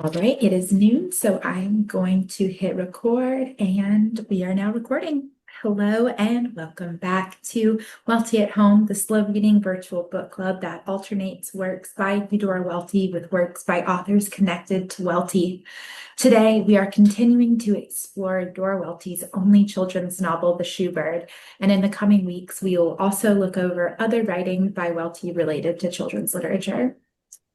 All right, it is noon, so I'm going to hit record, and we are now recording. Hello, and welcome back to Welty at Home, the slow reading virtual book club that alternates works by Eudora Welty with works by authors connected to Welty. Today, we are continuing to explore Eudora Welty's only children's novel, The Shoe Bird, and in the coming weeks, we will also look over other writing by Welty related to children's literature.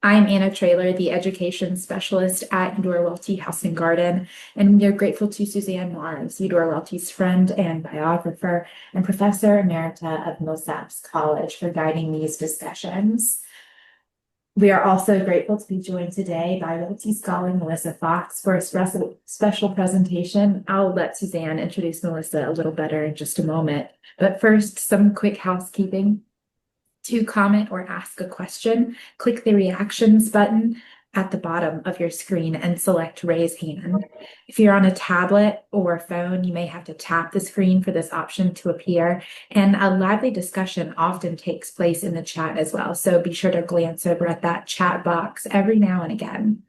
I'm Anna Traylor, the education specialist at Eudora Welty House and Garden, and we are grateful to Suzanne Mars, Eudora Welty's friend and biographer and professor emerita of Millsaps College, for guiding these discussions. We are also grateful to be joined today by Welty scholar Melissa Fox for a special presentation. I'll let Suzanne introduce Melissa a little better in just a moment, but first, some quick housekeeping. To comment or ask a question, click the reactions button at the bottom of your screen and select raise hand. If you're on a tablet or phone, you may have to tap the screen for this option to appear. And a lively discussion often takes place in the chat as well. So be sure to glance over at that chat box every now and again.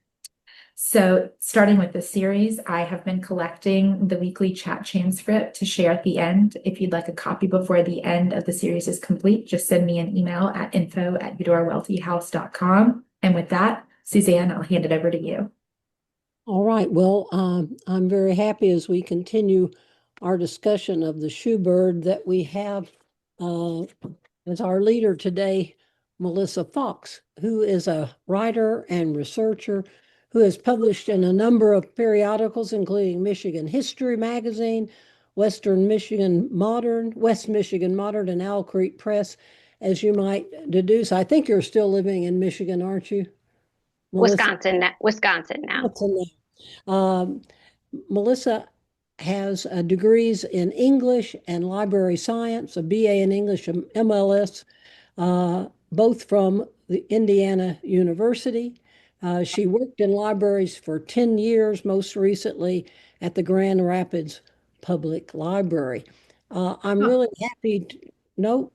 So starting with the series, I have been collecting the weekly chat transcript to share at the end. If you'd like a copy before the end of the series is complete, just send me an email at info@eudoraweltyhouse.com. And with that, Suzanne, I'll hand it over to you. All right. Well, I'm very happy as we continue our discussion of the shoe bird that we have as our leader today, Melissa Fox, who is a writer and researcher who has published in a number of periodicals, including Michigan History Magazine, West Michigan Modern, and Owl Creek Press. As you might deduce, I think you're still living in Michigan, aren't you, Melissa? Wisconsin now. Melissa has degrees in English and library science, a BA in English and MLS, both from the Indiana University. She worked in libraries for 10 years, most recently at the Grand Rapids Public Library. I'm really happy to, no,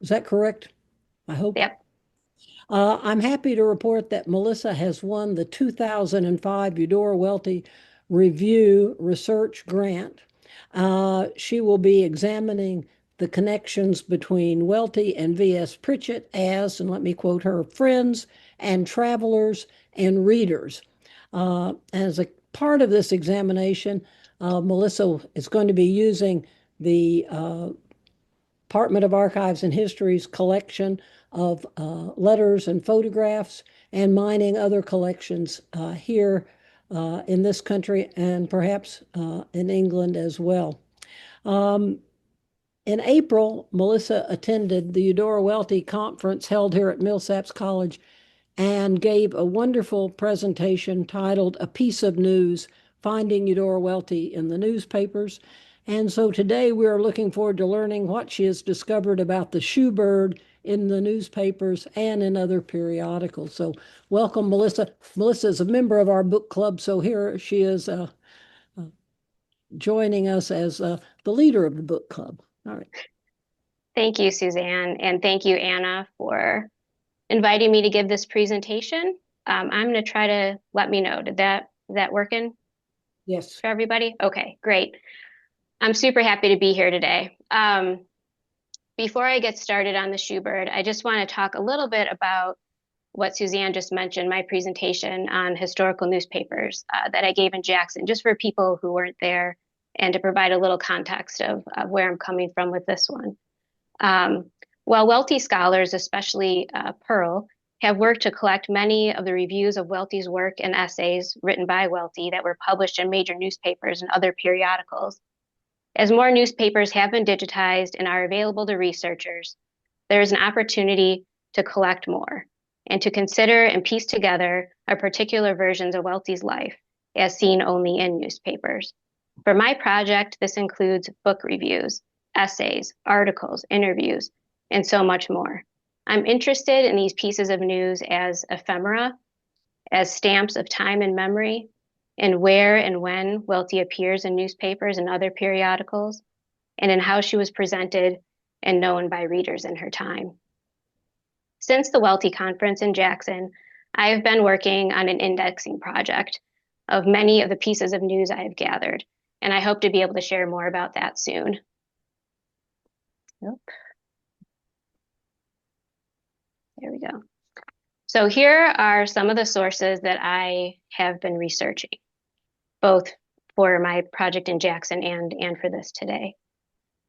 is that correct? I hope. Yep. I'm happy to report that Melissa has won the 2005 Eudora Welty Review Research Grant. She will be examining the connections between Welty and V.S. Pritchett as, and let me quote her, friends and travelers and readers. As a part of this examination, Melissa is going to be using the Department of Archives and History's collection of letters and photographs and mining other collections here in this country and perhaps in England as well. In April, Melissa attended the Eudora Welty conference held here at Millsaps College and gave a wonderful presentation titled A Piece of News, Finding Eudora Welty in the Newspapers. And so today we are looking forward to learning what she has discovered about the shoe bird in the newspapers and in other periodicals. So welcome, Melissa. Melissa is a member of our book club, so here she is joining us as the leader of the book club. All right. Thank you, Suzanne, and thank you, Anna, for inviting me to give this presentation. I'm going to try to let me know. Is that working? Yes. For everybody? Okay, great. I'm super happy to be here today. Before I get started on the shoe bird, I just want to talk a little bit about what Suzanne just mentioned, my presentation on historical newspapers that I gave in Jackson, just for people who weren't there and to provide a little context of where I'm coming from with this one. While Welty scholars, especially Pearl, have worked to collect many of the reviews of Welty's work and essays written by Welty that were published in major newspapers and other periodicals, as more newspapers have been digitized and are available to researchers, there is an opportunity to collect more and to consider and piece together our particular versions of Welty's life as seen only in newspapers. For my project, this includes book reviews, essays, articles, interviews, and so much more. I'm interested in these pieces of news as ephemera, as stamps of time and memory, and where and when Welty appears in newspapers and other periodicals, and in how she was presented and known by readers in her time. Since the Welty Conference in Jackson, I have been working on an indexing project of many of the pieces of news I have gathered, and I hope to be able to share more about that soon. Nope. There we go. So here are some of the sources that I have been researching, both for my project in Jackson and for this today.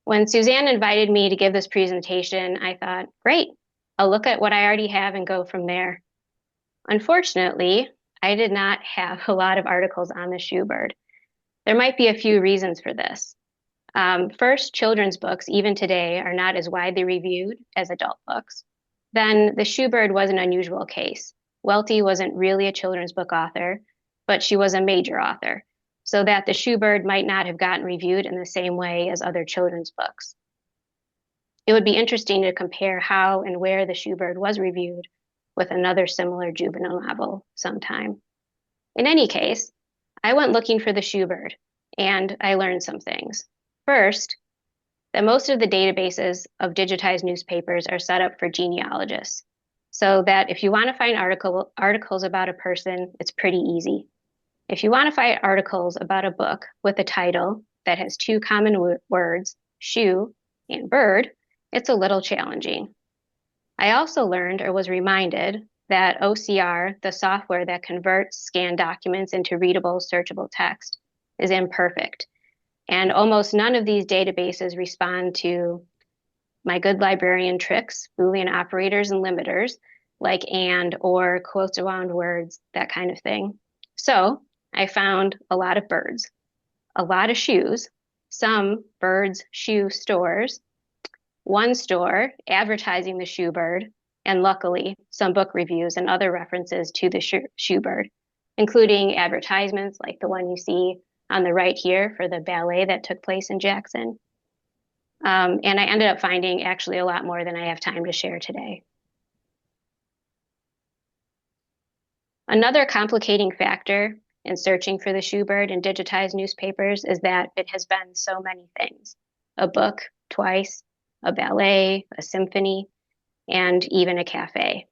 When Suzanne invited me to give this presentation, I thought, great, I'll look at what I already have and go from there. Unfortunately, I did not have a lot of articles on the shoebird. There might be a few reasons for this. First, children's books, even today, are not as widely reviewed as adult books. Then the shoebird was an unusual case. Welty wasn't really a children's book author, but she was a major author, so that the shoebird might not have gotten reviewed in the same way as other children's books. It would be interesting to compare how and where the shoebird was reviewed with another similar juvenile novel sometime. In any case, I went looking for the shoebird, and I learned some things. First, that most of the databases of digitized newspapers are set up for genealogists, so that if you want to find articles about a person, it's pretty easy. If you want to find articles about a book with a title that has two common words, shoe and bird, it's a little challenging. I also learned or was reminded that OCR, the software that converts scanned documents into readable, searchable text, is imperfect. And almost none of these databases respond to my good librarian tricks, Boolean operators and limiters, like and, or, quotes around words, that kind of thing. So I found a lot of birds, a lot of shoes, some birds shoe stores, one store advertising the shoebird, and luckily some book reviews and other references to the shoebird, including advertisements like the one you see on the right here for the ballet that took place in Jackson. And I ended up finding actually a lot more than I have time to share today. Another complicating factor in searching for the shoebird in digitized newspapers is that it has been so many things: a book twice, a ballet, a symphony, and even a cafe.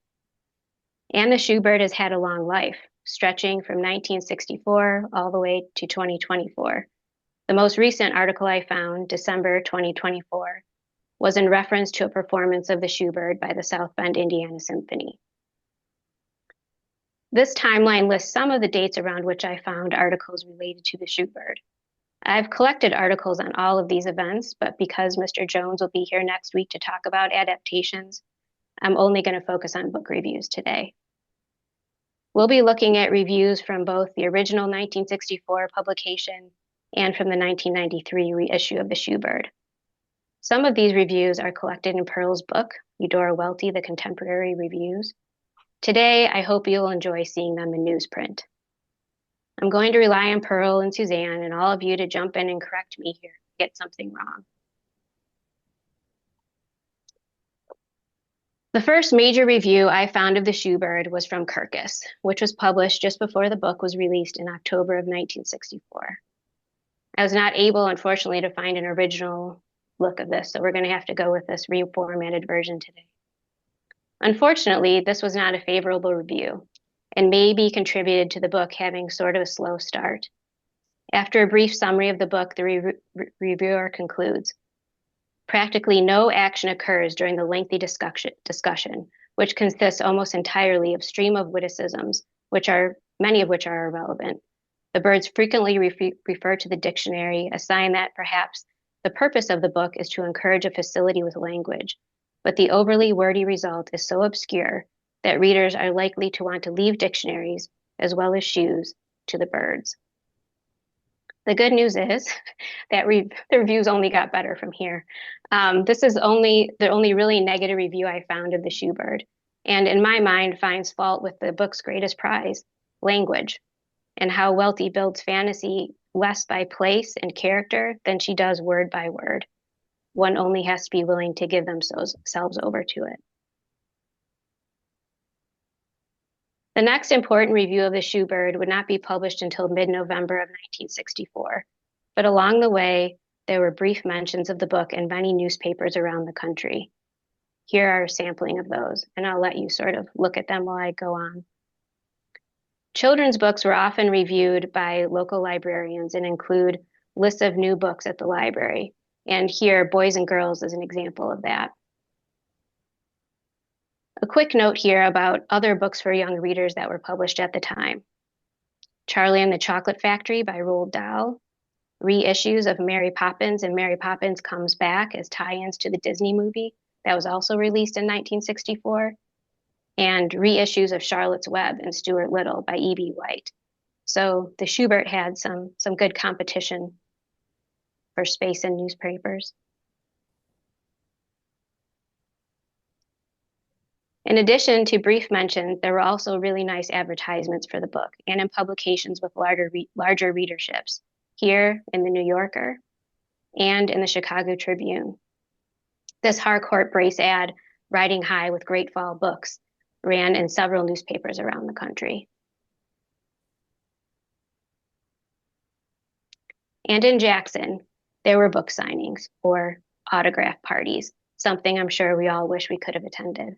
And the shoebird has had a long life, stretching from 1964 all the way to 2024. The most recent article I found, December 2024, was in reference to a performance of the shoebird by the South Bend, Indiana Symphony. This timeline lists some of the dates around which I found articles related to the shoebird. I've collected articles on all of these events, but because Mr. Jones will be here next week to talk about adaptations, I'm only going to focus on book reviews today. We'll be looking at reviews from both the original 1964 publication and from the 1993 reissue of the shoebird. Some of these reviews are collected in Pearl's book, Eudora Welty, The Contemporary Reviews. Today, I hope you'll enjoy seeing them in newsprint. I'm going to rely on Pearl and Suzanne and all of you to jump in and correct me here if I get something wrong. The first major review I found of the shoebird was from Kirkus, which was published just before the book was released in October of 1964. I was not able, unfortunately, to find an original look of this, so we're going to have to go with this reformatted version today. Unfortunately, this was not a favorable review, and maybe contributed to the book having sort of a slow start. After a brief summary of the book, the reviewer concludes, practically no action occurs during the lengthy discussion, which consists almost entirely of stream of witticisms, many of which are irrelevant. The birds frequently refer to the dictionary, a sign that perhaps the purpose of the book is to encourage a facility with language, but the overly wordy result is so obscure that readers are likely to want to leave dictionaries, as well as shoes, to the birds. The good news is that the reviews only got better from here. This is the only really negative review I found of the shoebird, and in my mind finds fault with the book's greatest prize, language, and how Welty builds fantasy less by place and character than she does word by word. One only has to be willing to give themselves over to it. The next important review of the shoebird would not be published until mid-November of 1964, but along the way, there were brief mentions of the book in many newspapers around the country. Here are a sampling of those, and I'll let you sort of look at them while I go on. Children's books were often reviewed by local librarians and include lists of new books at the library. And here, Boys and Girls is an example of that. A quick note here about other books for young readers that were published at the time. Charlie and the Chocolate Factory by Roald Dahl, reissues of Mary Poppins and Mary Poppins Comes Back as tie-ins to the Disney movie that was also released in 1964, and reissues of Charlotte's Web and Stuart Little by E.B. White. So the Schubert had some good competition for space in newspapers. In addition to brief mentions, there were also really nice advertisements for the book and in publications with larger readerships, here in the New Yorker and in the Chicago Tribune. This Harcourt Brace ad, Riding High with Great Fall Books, ran in several newspapers around the country. And in Jackson, there were book signings or autograph parties, something I'm sure we all wish we could have attended.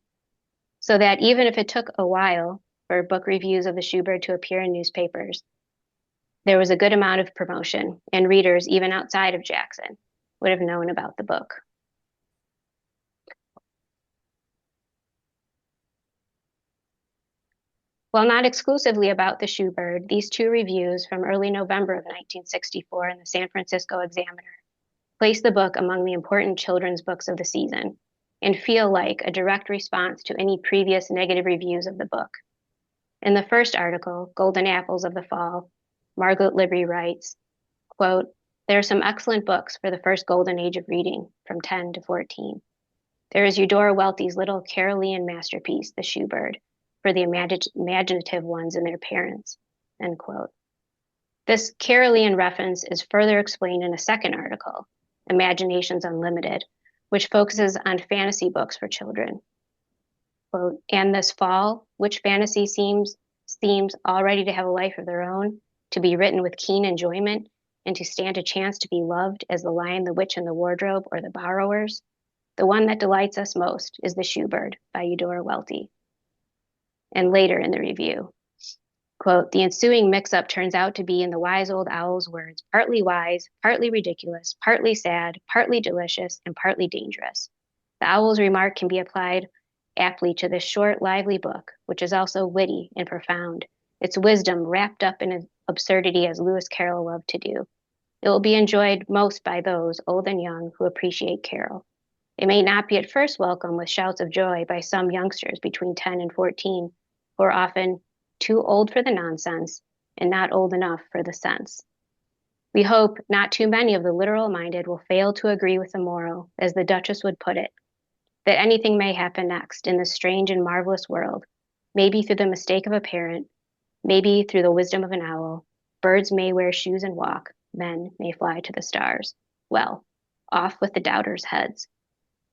So that even if it took a while for book reviews of the Schubert to appear in newspapers, there was a good amount of promotion, and readers, even outside of Jackson, would have known about the book. While not exclusively about the Schubert, these two reviews from early November of 1964 in the San Francisco Examiner place the book among the important children's books of the season and feel like a direct response to any previous negative reviews of the book. In the first article, Golden Apples of the Fall, Margaret Libby writes, quote, "There are some excellent books for the first golden age of reading, from 10 to 14. There is Eudora Welty's little Carolean masterpiece, The Shoebird, for the imaginative ones and their parents," end quote. This Carolean reference is further explained in a second article, Imaginations Unlimited, which focuses on fantasy books for children. Quote, "And this fall, which fantasy seems all ready to have a life of their own, to be written with keen enjoyment, and to stand a chance to be loved as the Lion, the Witch, and the Wardrobe, or the Borrowers, the one that delights us most is The Shoebird by Eudora Welty." And later in the review, quote, "The ensuing mix-up turns out to be, in the wise old owl's words, partly wise, partly ridiculous, partly sad, partly delicious, and partly dangerous. The owl's remark can be applied aptly to this short, lively book, which is also witty and profound, its wisdom wrapped up in absurdity as Lewis Carroll loved to do. It will be enjoyed most by those, old and young, who appreciate Carroll. It may not be at first welcomed with shouts of joy by some youngsters between 10 and 14, who are often too old for the nonsense and not old enough for the sense. We hope not too many of the literal-minded will fail to agree with the moral, as the Duchess would put it, that anything may happen next in this strange and marvelous world, maybe through the mistake of a parent, maybe through the wisdom of an owl. Birds may wear shoes and walk, men may fly to the stars. Well, off with the doubters' heads,"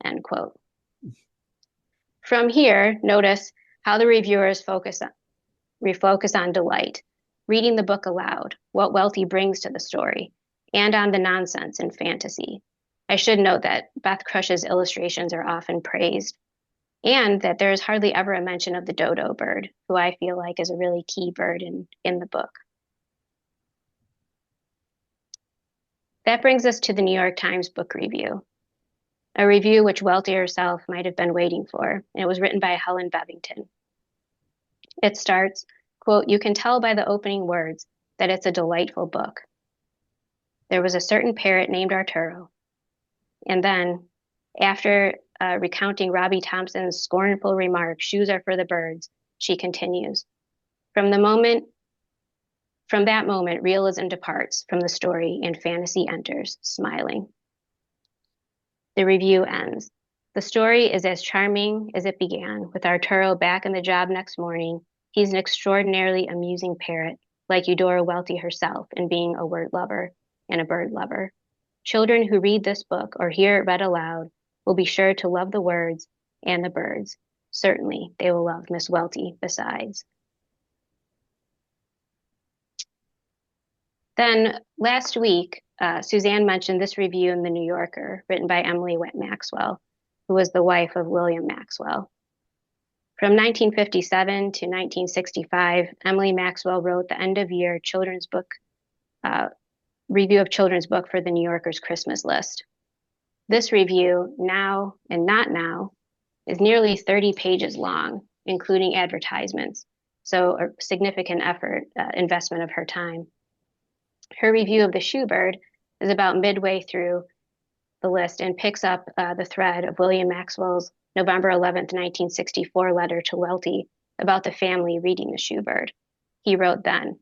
end quote. From here, notice how the reviewers refocus on delight, reading the book aloud, what Welty brings to the story, and on the nonsense and fantasy. I should note that Beth Crush's illustrations are often praised, and that there is hardly ever a mention of the dodo bird, who I feel like is a really key bird in the book. That brings us to the New York Times book review, a review which Welty herself might have been waiting for, and it was written by Helen Bevington. It starts, quote, "You can tell by the opening words that it's a delightful book. There was a certain parrot named Arturo." And then, after recounting Robbie Thompson's scornful remark, "Shoes are for the birds," she continues, From that moment, realism departs from the story and fantasy enters, smiling." The review ends. "The story is as charming as it began, with Arturo back in the job next morning. He's an extraordinarily amusing parrot, like Eudora Welty herself in being a word lover and a bird lover. Children who read this book or hear it read aloud will be sure to love the words and the birds. Certainly, they will love Miss Welty besides." Then last week, Suzanne mentioned this review in the New Yorker, written by Emily Maxwell, who was the wife of William Maxwell. From 1957 to 1965, Emily Maxwell wrote the end-of-year children's book review of children's book for the New Yorker's Christmas list. This review, Now and Not Now, is nearly 30 pages long, including advertisements, so a significant investment of her time. Her review of The Shoebird is about midway through the list and picks up the thread of William Maxwell's November 11th, 1964 letter to Welty about the family reading The Shoebird. He wrote then,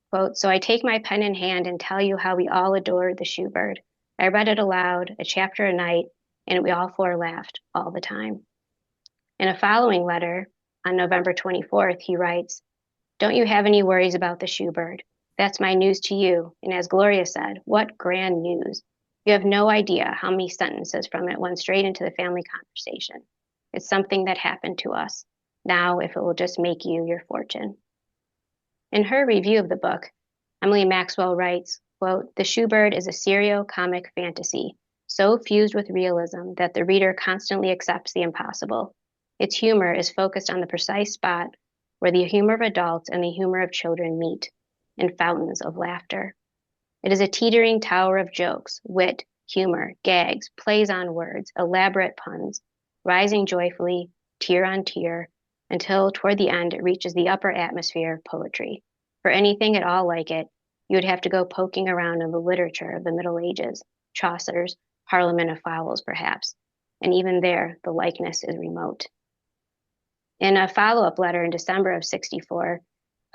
quote, "So I take my pen in hand and tell you how we all adored The Shoebird. I read it aloud, a chapter a night, and we all four laughed all the time." In a following letter on November 24th, he writes, "Don't you have any worries about The Shoebird? That's my news to you, and as Gloria said, what grand news. You have no idea how many sentences from it went straight into the family conversation. It's something that happened to us. Now, if it will just make you your fortune." In her review of the book, Emily Maxwell writes, quote, "The Shoebird is a serio-comic fantasy, so fused with realism that the reader constantly accepts the impossible. Its humor is focused on the precise spot where the humor of adults and the humor of children meet, in fountains of laughter. It is a teetering tower of jokes, wit, humor, gags, plays on words, elaborate puns, rising joyfully, tier on tier, until toward the end it reaches the upper atmosphere of poetry. For anything at all like it, you would have to go poking around in the literature of the Middle Ages, Chaucer's Parliament of Fowls, perhaps, and even there the likeness is remote." In a follow-up letter in December of 64,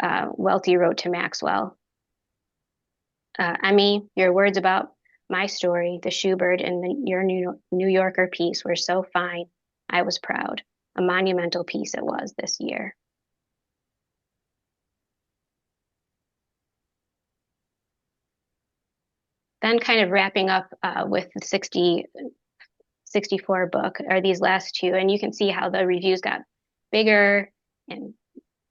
Welty wrote to Maxwell, "Emmy, your words about my story, The Shoebird, and your New Yorker piece were so fine, I was proud. A monumental piece it was this year." Then kind of wrapping up with the 64 book are these last two, and you can see how the reviews got bigger and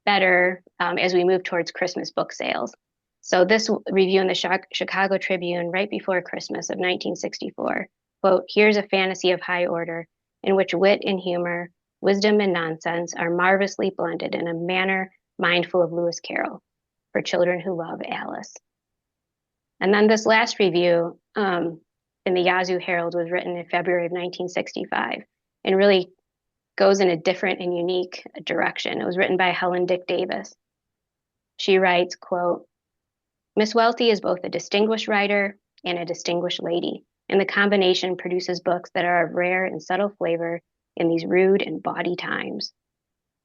better as we move towards Christmas book sales. So this review in the Chicago Tribune right before Christmas of 1964, quote, "Here's a fantasy of high order in which wit and humor, wisdom and nonsense are marvelously blended in a manner mindful of Lewis Carroll for children who love Alice." And then this last review in the Yazoo Herald was written in February of 1965 and really goes in a different and unique direction. It was written by Helen Dick Davis. She writes, quote, "Miss Welty is both a distinguished writer and a distinguished lady, and the combination produces books that are of rare and subtle flavor in these rude and bawdy times.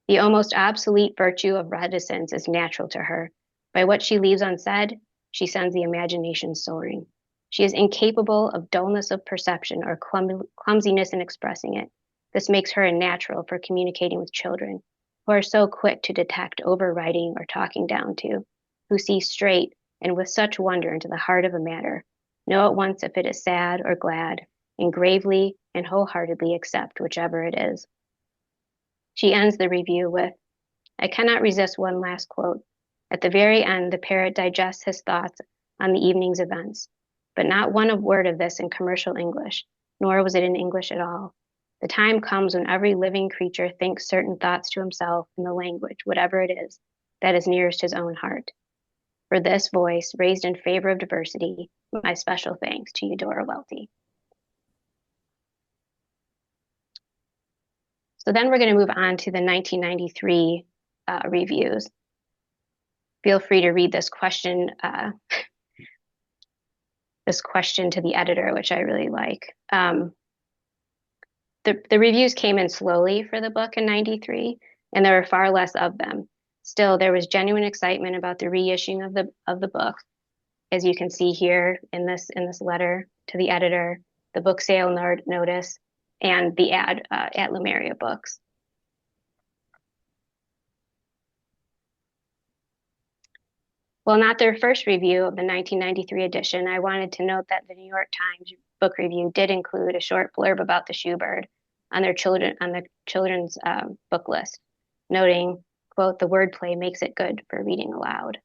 The almost obsolete virtue of reticence is natural to her. By what she leaves unsaid, she sends the imagination soaring. She is incapable of dullness of perception or clumsiness in expressing it. This makes her a natural for communicating with children, who are so quick to detect overwriting or talking down to, who see straight and with such wonder into the heart of a matter, know at once if it is sad or glad, and gravely and wholeheartedly accept whichever it is." She ends the review with, "I cannot resist one last quote. At the very end, the parrot digests his thoughts on the evening's events, but not one word of this in commercial English, nor was it in English at all. The time comes when every living creature thinks certain thoughts to himself in the language, whatever it is, that is nearest his own heart. For this voice, raised in favor of diversity, my special thanks to Eudora Welty." So then we're going to move on to the 1993 reviews. Feel free to read this question to the editor, which I really like. The reviews came in slowly for the book in 93, and there were far less of them. Still, there was genuine excitement about the reissuing of the book, as you can see here in this letter to the editor, the book sale notice, and the ad at Lumeria Books. While not their first review of the 1993 edition, I wanted to note that the New York Times book review did include a short blurb about the Shoebird on the children's book list, noting, quote, "The wordplay makes it good for reading aloud."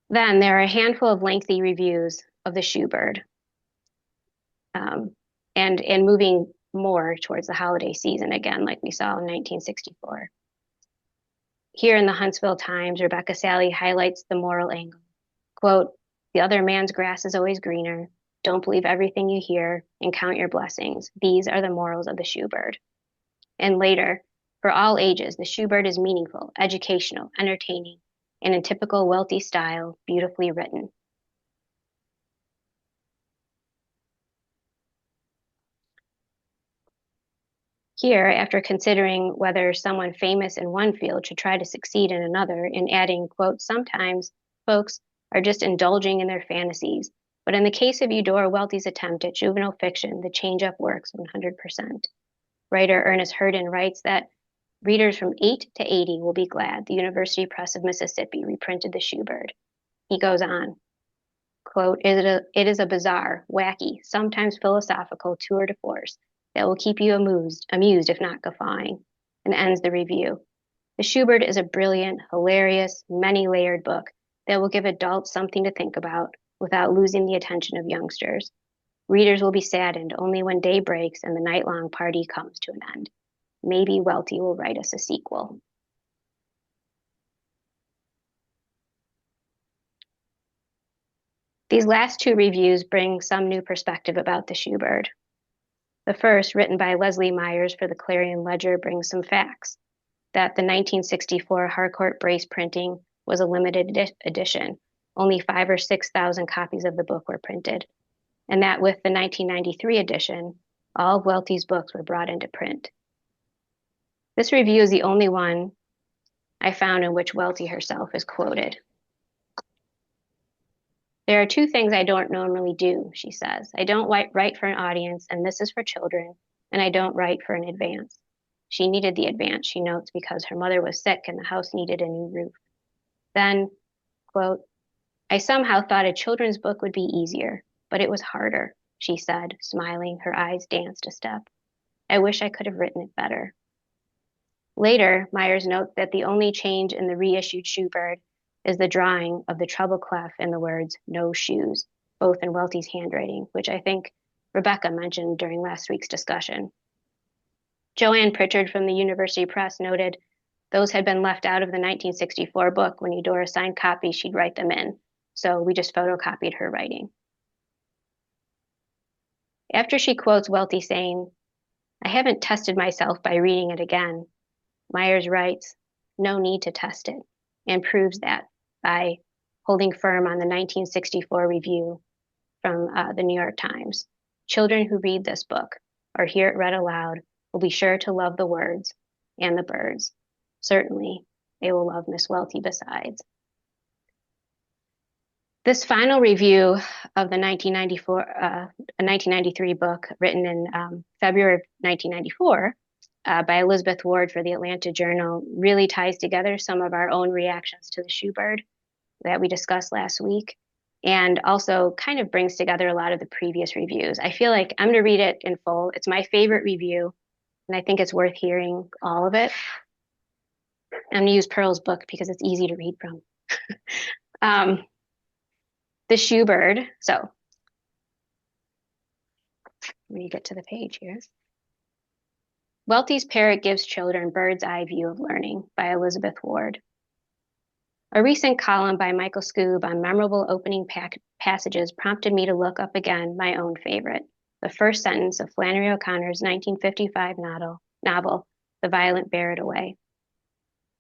Then there are a handful of lengthy reviews of the Shoebird. and moving more towards the holiday season again, like we saw in 1964. Here in the Huntsville Times, Rebecca Sally highlights the moral angle. Quote, "The other man's grass is always greener. Don't believe everything you hear and count your blessings. These are the morals of the shoebird." And later, for all ages, the shoebird is meaningful, educational, entertaining, and in typical Welty style, beautifully written. Here, after considering whether someone famous in one field should try to succeed in another, and adding, quote, "Sometimes folks are just indulging in their fantasies, but in the case of Eudora Welty's attempt at juvenile fiction, the change-up works 100%. Writer Ernest Hurden writes that readers from 8 to 80 will be glad the University Press of Mississippi reprinted the shoebird. He goes on, quote, "It is a bizarre, wacky, sometimes philosophical tour de force that will keep you amused if not guffawing," and ends the review. The Shoebird is a brilliant, hilarious, many-layered book that will give adults something to think about without losing the attention of youngsters. Readers will be saddened only when day breaks and the night-long party comes to an end. Maybe Welty will write us a sequel. These last two reviews bring some new perspective about the Shoebird. The first, written by Leslie Myers for the Clarion Ledger, brings some facts. That the 1964 Harcourt Brace printing was a limited edition. Only 5,000 or 6,000 copies of the book were printed. And that with the 1993 edition, all of Welty's books were brought into print. This review is the only one I found in which Welty herself is quoted. "There are two things I don't normally do," she says. "I don't write for an audience, and this is for children, and I don't write for an advance." She needed the advance, she notes, because her mother was sick and the house needed a new roof. Then, quote, "I somehow thought a children's book would be easier, but it was harder," she said, smiling. Her eyes danced a step. "I wish I could have written it better." Later, Myers notes that the only change in the reissued Shoebird is the drawing of the treble clef in the words "no shoes," both in Welty's handwriting, which I think Rebecca mentioned during last week's discussion. Joanne Pritchard from the University Press noted those had been left out of the 1964 book. When Eudora signed copies, she'd write them in. So we just photocopied her writing. After she quotes Welty saying, "I haven't tested myself by reading it again," Myers writes, "No need to test it," and proves that by holding firm on the 1964 review from the New York Times. "Children who read this book or hear it read aloud will be sure to love the words and the birds. Certainly, they will love Miss Welty besides." This final review of the 1993 book, written in February of 1994 by Elizabeth Ward for the Atlanta Journal, really ties together some of our own reactions to the Shoebird that we discussed last week, and also kind of brings together a lot of the previous reviews. I feel like I'm going to read it in full. It's my favorite review, and I think it's worth hearing all of it. I'm going to use Pearl's book because it's easy to read from. The Shoebird. So when you get to the page here. Welty's Parrot Gives Children Bird's Eye View of Learning by Elizabeth Ward. A recent column by Michael Scoob on memorable opening passages prompted me to look up again my own favorite, the first sentence of Flannery O'Connor's 1955 novel, The Violent Bear It Away.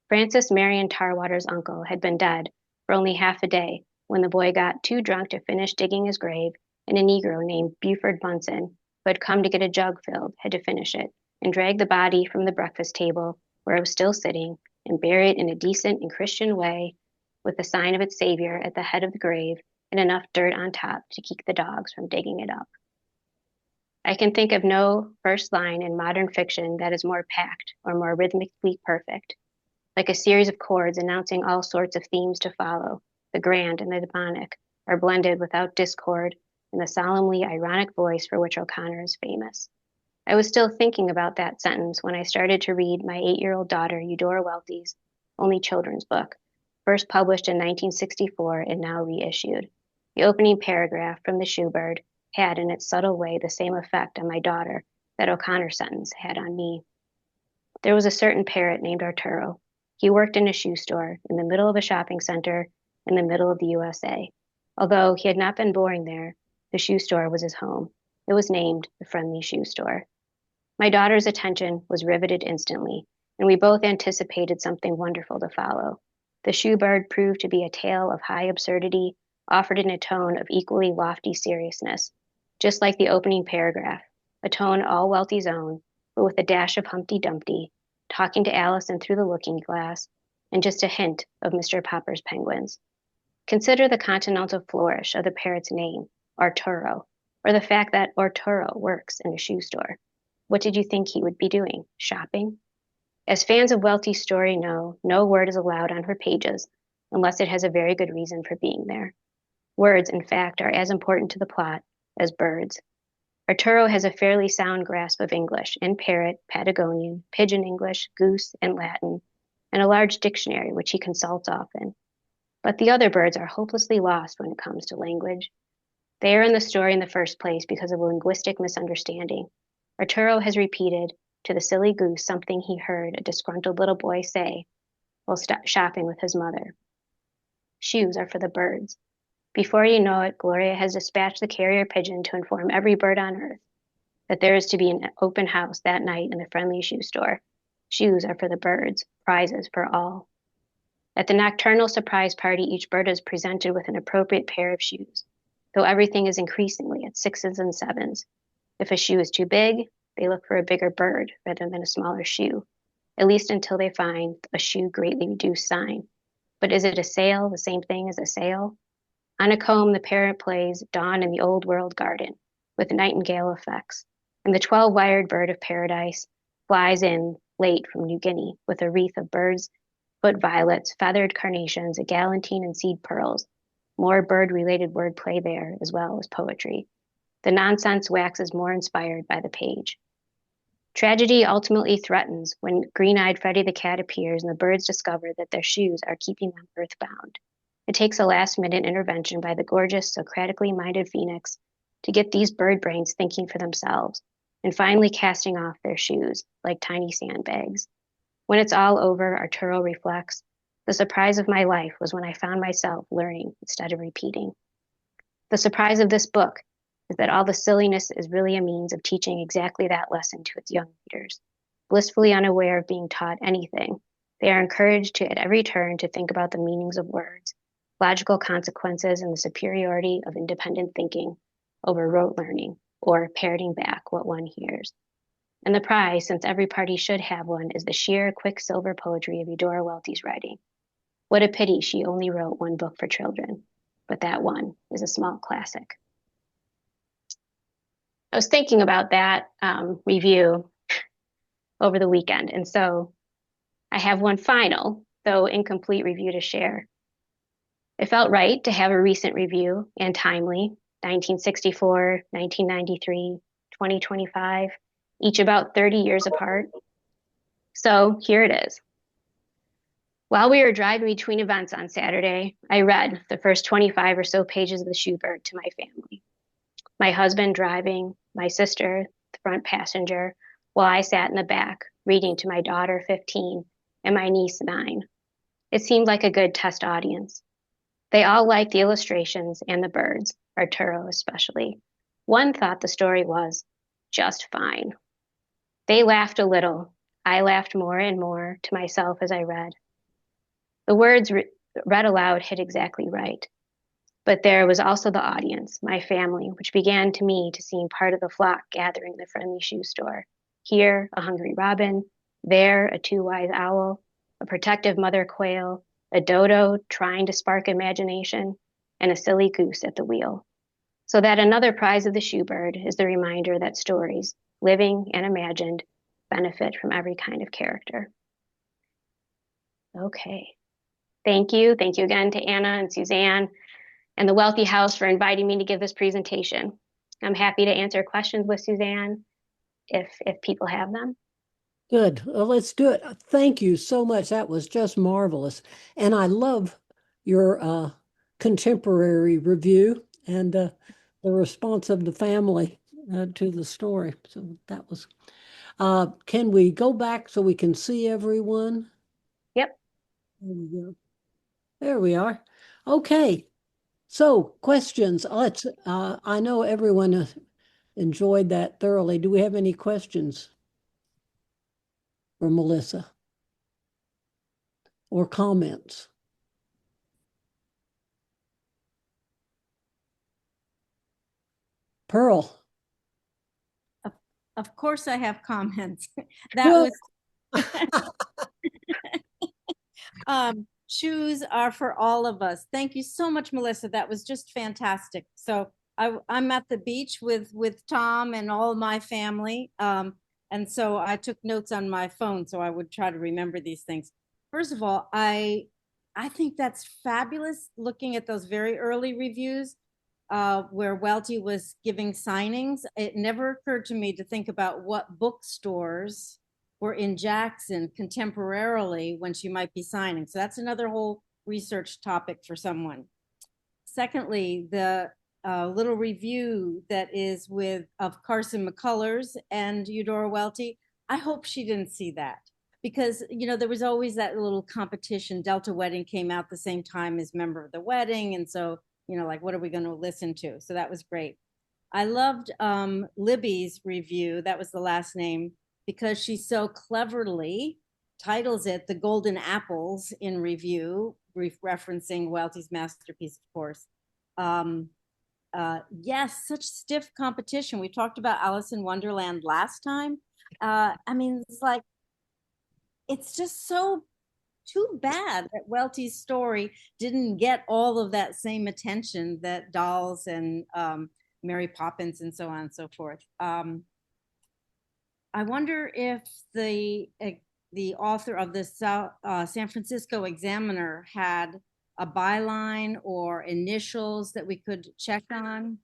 Francis Marion Tarwater's uncle had been dead for only half a day when the boy got too drunk to finish digging his grave, and a Negro named Buford Bunsen, who had come to get a jug filled, had to finish it and drag the body from the breakfast table where it was still sitting and bury it in a decent and Christian way with the sign of its savior at the head of the grave and enough dirt on top to keep the dogs from digging it up. I can think of no first line in modern fiction that is more packed or more rhythmically perfect, like a series of chords announcing all sorts of themes to follow. The grand and the demonic are blended without discord in the solemnly ironic voice for which O'Connor is famous. I was still thinking about that sentence when I started to read my 8-year-old daughter Eudora Welty's only children's book, first published in 1964 and now reissued. The opening paragraph from the Shoebird had in its subtle way the same effect on my daughter that O'Connor's sentence had on me. There was a certain parrot named Arturo. He worked in a shoe store in the middle of a shopping center in the middle of the USA. Although he had not been born there, the shoe store was his home. It was named the Friendly Shoe Store. My daughter's attention was riveted instantly, and we both anticipated something wonderful to follow. The shoe bird proved to be a tale of high absurdity, offered in a tone of equally lofty seriousness, just like the opening paragraph, a tone all Welty's own, but with a dash of Humpty Dumpty, talking to Allison through the looking glass, and just a hint of Mr. Popper's penguins. Consider the continental flourish of the parrot's name, Arturo, or the fact that Arturo works in a shoe store. What did you think he would be doing? Shopping? As fans of Welty's story know, no word is allowed on her pages unless it has a very good reason for being there. Words, in fact, are as important to the plot as birds. Arturo has a fairly sound grasp of English in parrot, Patagonian, pidgin English, goose, and Latin, and a large dictionary which he consults often. But the other birds are hopelessly lost when it comes to language. They are in the story in the first place because of a linguistic misunderstanding. Arturo has repeated to the silly goose something he heard a disgruntled little boy say while shopping with his mother. Shoes are for the birds. Before you know it, Gloria has dispatched the carrier pigeon to inform every bird on earth that there is to be an open house that night in the Friendly Shoe Store. Shoes are for the birds, prizes for all. At the nocturnal surprise party, each bird is presented with an appropriate pair of shoes, though everything is increasingly at 6s and 7s. If a shoe is too big, they look for a bigger bird rather than a smaller shoe, at least until they find a shoe greatly reduced sign. But is it a sail the same thing as a sail? On a comb, the parrot plays Dawn in the Old World Garden with nightingale effects, and the 12-wired bird of paradise flies in late from New Guinea with a wreath of birds, foot violets, feathered carnations, a galantine, and seed pearls. More bird-related wordplay there, as well as poetry. The nonsense waxes more inspired by the page. Tragedy ultimately threatens when green-eyed Freddie the cat appears and the birds discover that their shoes are keeping them earthbound. It takes a last-minute intervention by the gorgeous, Socratically minded Phoenix to get these bird brains thinking for themselves and finally casting off their shoes like tiny sandbags. When it's all over, Arturo reflects, the surprise of my life was when I found myself learning instead of repeating. The surprise of this book is that all the silliness is really a means of teaching exactly that lesson to its young readers. Blissfully unaware of being taught anything, they are encouraged to, at every turn, to think about the meanings of words, logical consequences, and the superiority of independent thinking over rote learning, or parroting back what one hears. And the prize, since every party should have one, is the sheer quicksilver poetry of Eudora Welty's writing. What a pity she only wrote one book for children, but that one is a small classic. I was thinking about that review over the weekend, and so I have one final, though incomplete review to share. It felt right to have a recent review and timely, 1964, 1993, 2025, each about 30 years apart. So here it is. While we were driving between events on Saturday, I read the first 25 or so pages of the Shoebird to my family. My husband driving, my sister, the front passenger, while I sat in the back, reading to my daughter, 15, and my niece, 9. It seemed like a good test audience. They all liked the illustrations and the birds, Arturo especially. One thought the story was just fine. They laughed a little. I laughed more and more to myself as I read. The words read aloud hit exactly right. But there was also the audience, my family, which began to me to seem part of the flock gathering in the Friendly Shoe Store. Here, a hungry robin, there, a too-wise owl, a protective mother quail, a dodo trying to spark imagination, and a silly goose at the wheel. So that another prize of the Shoebird is the reminder that stories, living and imagined, benefit from every kind of character. Okay. Thank you. Thank you again to Anna and Suzanne and the Welty House for inviting me to give this presentation. I'm happy to answer questions with Suzanne if people have them. Good. Well, let's do it. Thank you so much. That was just marvelous. And I love your contemporary review. And the response of the family to the story. So that was, can we go back so we can see everyone? Yep. There we go. There we are. Okay. So questions. I know everyone enjoyed that thoroughly. Do we have any questions for Melissa or comments? Pearl. Of course I have comments. That was shoes are for all of us. Thank you so much, Melissa. That was just fantastic. So I'm at the beach with Tom and all my family. And so I took notes on my phone so I would try to remember these things. First of all, I think that's fabulous looking at those very early reviews where Welty was giving signings. It never occurred to me to think about what bookstores were in Jackson contemporarily when she might be signing. So that's another whole research topic for someone. Secondly, the little review that is of Carson McCullers and Eudora Welty. I hope she didn't see that because, there was always that little competition. Delta Wedding came out the same time as Member of the Wedding. And so, like, what are we going to listen to? So that was great. I loved Libby's review. That was the last name because she so cleverly titles it The Golden Apples in Review, referencing Welty's masterpiece, of course. Yes, such stiff competition. We talked about Alice in Wonderland last time. It's just so too bad that Welty's story didn't get all of that same attention that Dolls and Mary Poppins and so on and so forth. I wonder if the author of the San Francisco Examiner had a byline or initials that we could check on.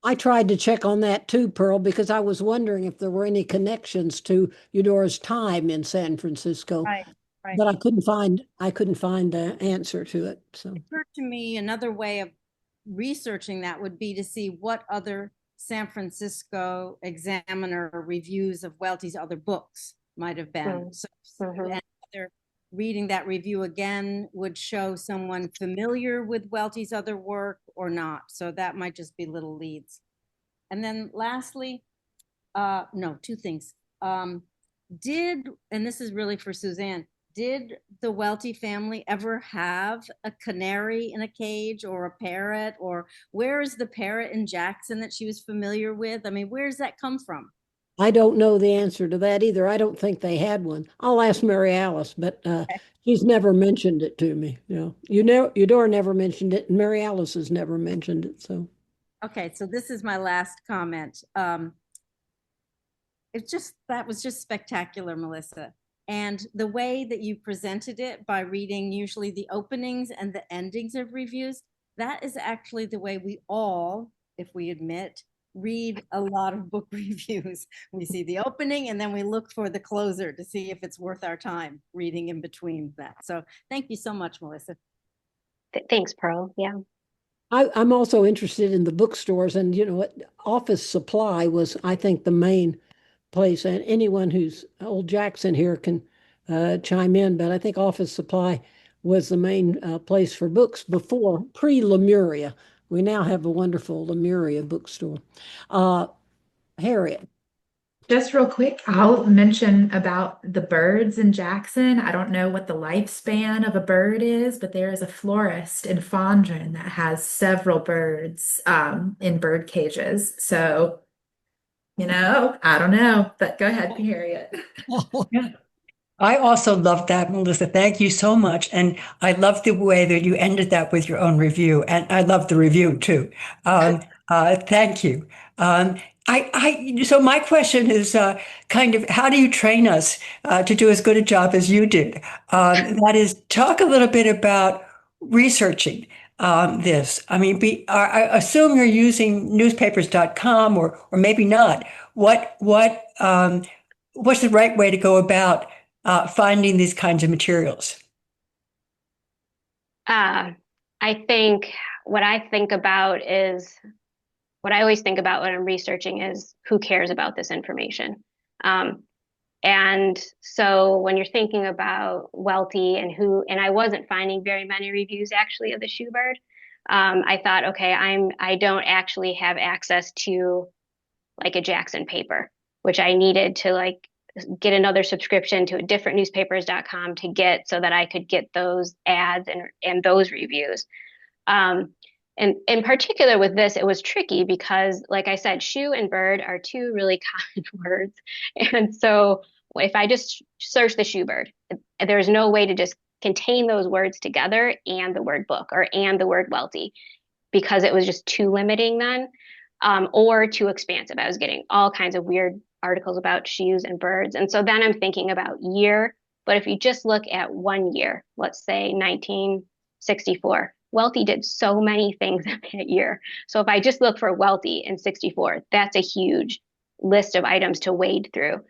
I tried to check on that too, Pearl, because I was wondering if there were any connections to Eudora's time in San Francisco. Right. But I couldn't find the answer to it. So it occurred to me another way of researching that would be to see what other San Francisco Examiner reviews of Welty's other books might have been. And reading that review again would show someone familiar with Welty's other work or not. So that might just be little leads. And then lastly, two things. And this is really for Suzanne, did the Welty family ever have a canary in a cage or a parrot? Or where is the parrot in Jackson that she was familiar with? I mean, where does that come from? I don't know the answer to that either. I don't think they had one. I'll ask Mary Alice, but she's never mentioned it to me. Eudora never mentioned it, and Mary Alice has never mentioned it. So, okay, so this is my last comment. That was just spectacular, Melissa. And the way that you presented it by reading usually the openings and the endings of reviews, that is actually the way we all, if we admit, read a lot of book reviews. We see the opening and then we look for the closer to see if it's worth our time reading in between that. So thank you so much, Melissa. Thanks, Pearl. Yeah. I'm also interested in the bookstores, and Office Supply was, I think, the main place, and anyone who's old Jackson here can chime in, but I think Office Supply was the main place for books before pre-Lemuria. We now have a wonderful Lemuria bookstore. Harriet. Just real quick, I'll mention about the birds in Jackson. I don't know what the lifespan of a bird is, but there is a florist in Fondren that has several birds in bird cages. So, I don't know, but go ahead, Harriet. Yeah. I also love that, Melissa. Thank you so much. And I love the way that you ended that with your own review. And I love the review too. Thank you. So my question is kind of how do you train us to do as good a job as you did? That is, talk a little bit about researching this. I mean, I assume you're using newspapers.com or maybe not. What's the right way to go about finding these kinds of materials? I think what I think about is what I always think about when I'm researching is who cares about this information. And so when you're thinking about Welty and I wasn't finding very many reviews actually of the Shoebird, I thought, okay, I don't actually have access to like a Jackson paper, which I needed to like get another subscription to a different newspapers.com to get so that I could get those ads and those reviews. And in particular with this, it was tricky because, like I said, shoe and bird are two really common words. And so if I just search the shoe bird, there's no way to just contain those words together and the word book and the word Welty because it was just too limiting then, or too expansive. I was getting all kinds of weird articles about shoes and birds. And so then I'm thinking about year. But if you just look at 1 year, let's say 1964, Welty did so many things in that year. So if I just look for Welty in 64, that's a huge list of items to wade through.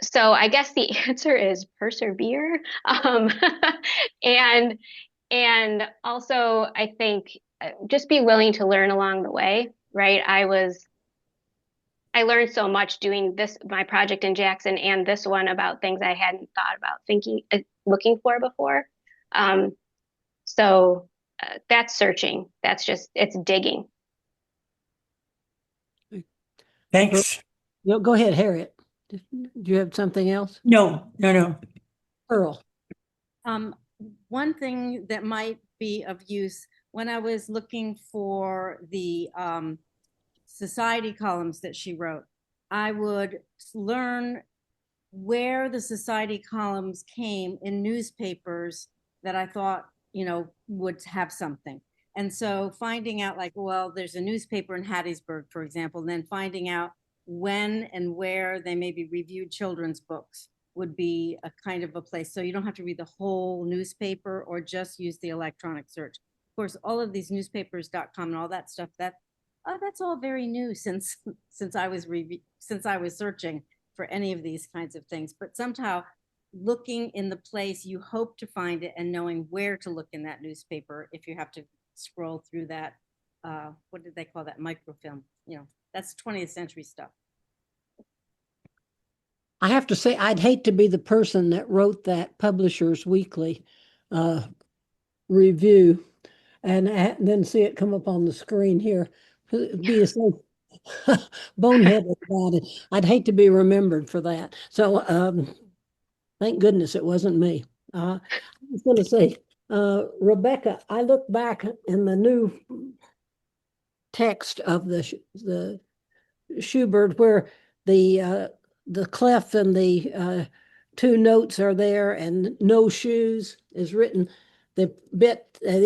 So I guess the answer is persevere. And and also I think just be willing to learn along the way, right? I learned so much doing my project in Jackson and this one about things I hadn't thought about looking for before. So that's searching. It's digging. Thanks. Go ahead, Harriet. Do you have something else? No, no, no. Earl. One thing that might be of use when I was looking for the society columns that she wrote, I would learn where the society columns came in newspapers that I thought, would have something. And so finding out like, well, there's a newspaper in Hattiesburg, for example, and then finding out when and where they maybe reviewed children's books would be a kind of a place. So you don't have to read the whole newspaper or just use the electronic search. Of course, all of these newspapers.com and all that stuff, that's all very new since I was searching for any of these kinds of things. But somehow looking in the place you hope to find it and knowing where to look in that newspaper if you have to scroll through that, what did they call that, microfilm? That's 20th century stuff. I have to say, I'd hate to be the person that wrote that Publishers Weekly review and then see it come up on the screen here. Be so boneheaded about it. I'd hate to be remembered for that. So thank goodness it wasn't me. I was going to say, Rebecca, I look back in the new text of the Shoebird where the clef and the two notes are there and no shoes is written. The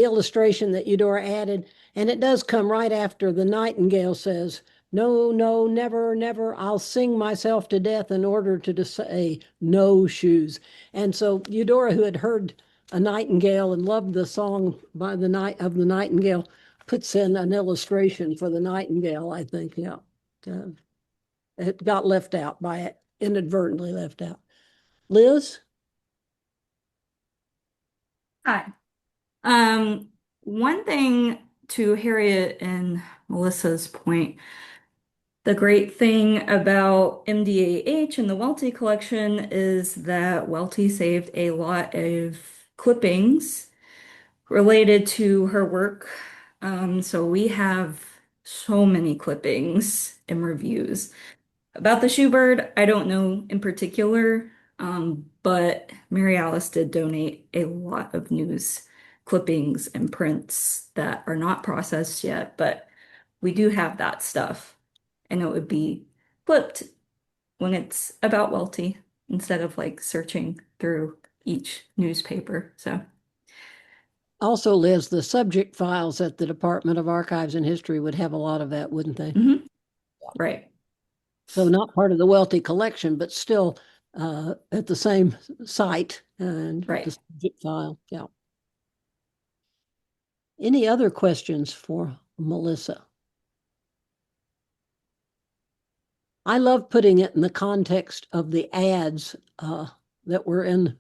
illustration that Eudora added, and it does come right after the nightingale says, no, no, never, never, I'll sing myself to death in order to say no shoes. And so Eudora, who had heard a nightingale and loved the song by the night of the nightingale, puts in an illustration for the nightingale, I think, yeah. It got left out by it, inadvertently left out. Liz? Hi. One thing to Harriet and Melissa's point, the great thing about MDAH and the Welty collection is that Welty saved a lot of clippings related to her work. So we have so many clippings and reviews. About the Shoebird, I don't know in particular, but Mary Alice did donate a lot of news clippings and prints that are not processed yet, but we do have that stuff. And it would be flipped when it's about Welty instead of like searching through each newspaper. So Also, Liz, the subject files at the Department of Archives and History would have a lot of that, wouldn't they? right. So not part of the Welty collection, but still at the same site and Right. the subject file. Yeah. Any other questions for Melissa? I love putting it in the context of the ads that were in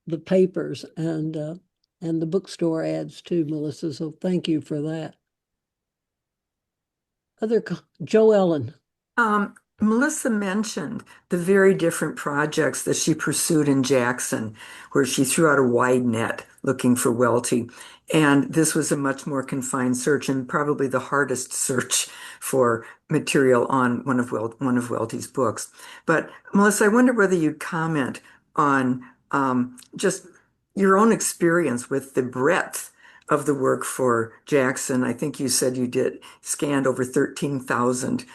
the papers and the bookstore ads too, Melissa. So thank you for that. Joe Ellen. Melissa mentioned the very different projects that she pursued in Jackson, where she threw out a wide net looking for Welty. And this was a much more confined search and probably the hardest search for material on one of Welty's books. But Melissa, I wonder whether you'd comment on just your own experience with the breadth of the work for Jackson. I think you said you did scanned over 13,000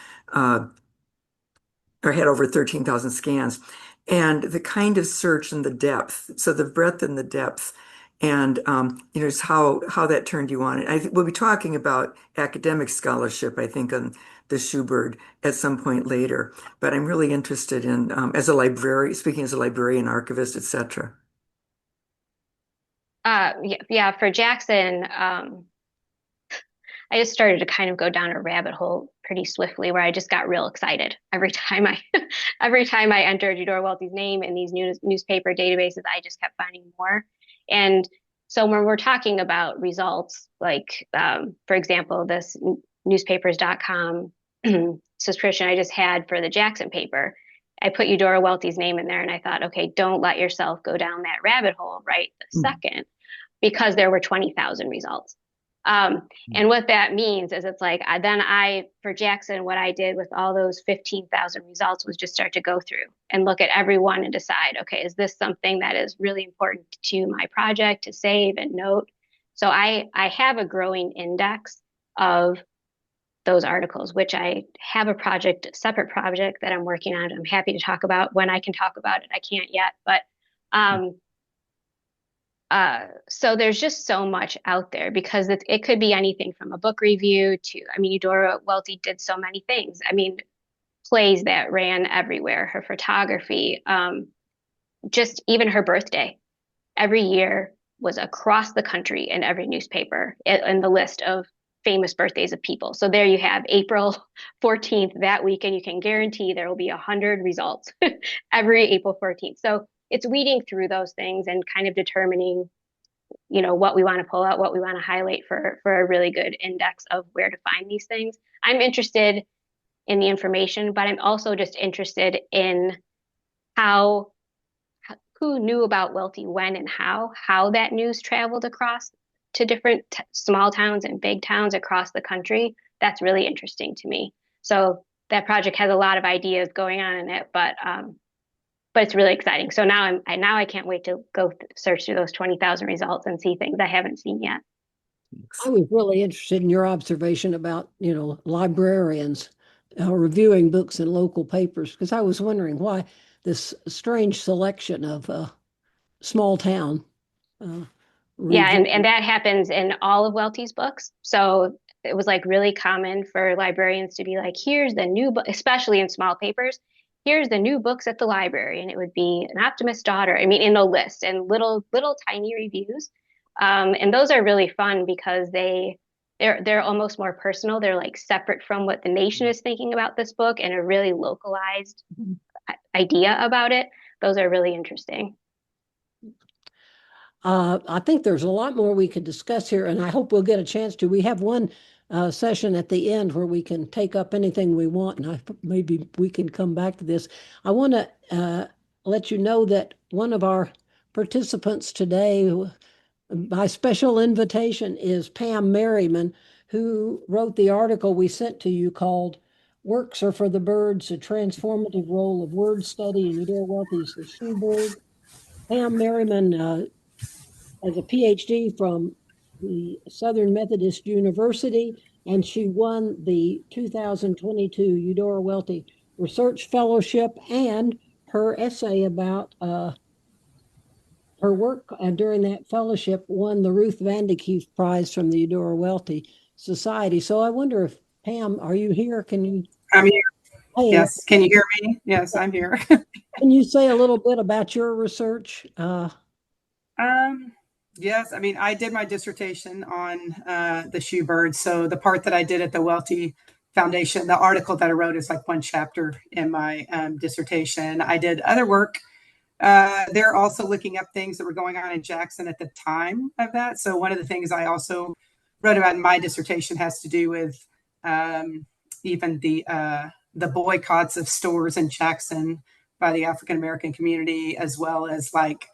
or had over 13,000 scans, and the kind of search and the depth, so the breadth and the depth, and just how that turned you on. We'll be talking about academic scholarship, I think, on the Schubert at some point later. But I'm really interested in as a librarian, speaking as a librarian, archivist, etc. Yeah, for Jackson, I just started to kind of go down a rabbit hole pretty swiftly where I just got real excited every time I every time I entered Eudora Welty's name in these newspaper databases. I just kept finding more. And so when we're talking about results, like for example, this newspapers.com subscription I just had for the Jackson paper, I put Eudora Welty's name in there and I thought, okay, don't let yourself go down that rabbit hole right the second, because there were 20,000 results. And what that means is it's like, for Jackson, what I did with all those 15,000 results was just start to go through and look at every one and decide, okay, is this something that is really important to my project to save and note? So I have a growing index of those articles, which I have a separate project that I'm working on. I'm happy to talk about when I can talk about it. I can't yet, but so there's just so much out there because it could be anything from a book review to, Eudora Welty did so many things. Plays that ran everywhere, her photography, just even her birthday. Every year was across the country in every newspaper in the list of famous birthdays of people. So there you have April 14th that week, and you can guarantee there will be 100 results every April 14th. So it's weeding through those things and kind of determining, what we want to pull out, what we want to highlight for a really good index of where to find these things. I'm interested in the information, but I'm also just interested in who knew about Welty when and how that news traveled across to different small towns and big towns across the country. That's really interesting to me. So that project has a lot of ideas going on in it, but it's really exciting. So now I can't wait to go search through those 20,000 results and see things I haven't seen yet. I was really interested in your observation about, librarians reviewing books in local papers, because I was wondering why this strange selection of small town. Yeah, and that happens in all of Welty's books. So it was like really common for librarians to be like, here's the new book, especially in small papers. Here's the new books at the library, and it would be An Optimist's Daughter. In a list and little tiny reviews, and those are really fun because they're almost more personal. They're like separate from what the nation is thinking about this book and a really localized idea about it. Those are really interesting. I think there's a lot more we could discuss here, and I hope we'll get a chance to. We have one session at the end where we can take up anything we want, and maybe we can come back to this. I want to let you know that one of our participants today, by special invitation, is Pam Merriman, who wrote the article we sent to you called "Works Are for the Birds, a Transformative Role of Word Study in Eudora Welty's The Shoe Bird." Pam Merriman has a PhD from the Southern Methodist University, and she won the 2022 Eudora Welty Research Fellowship, and her essay about her work during that fellowship won the Ruth Vandekeef Prize from the Eudora Welty Society. So I wonder if, Pam, are you here? Can you? I'm here. Hey, yes. Can you hear me? Yes, I'm here. Can you say a little bit about your research? Yes, I did my dissertation on the shoe bird. So the part that I did at the Welty Foundation, the article that I wrote is like one chapter in my dissertation. I did other work. They're also looking up things that were going on in Jackson at the time of that. So one of the things I also wrote about in my dissertation has to do with even the boycotts of stores in Jackson by the African American community, as well as like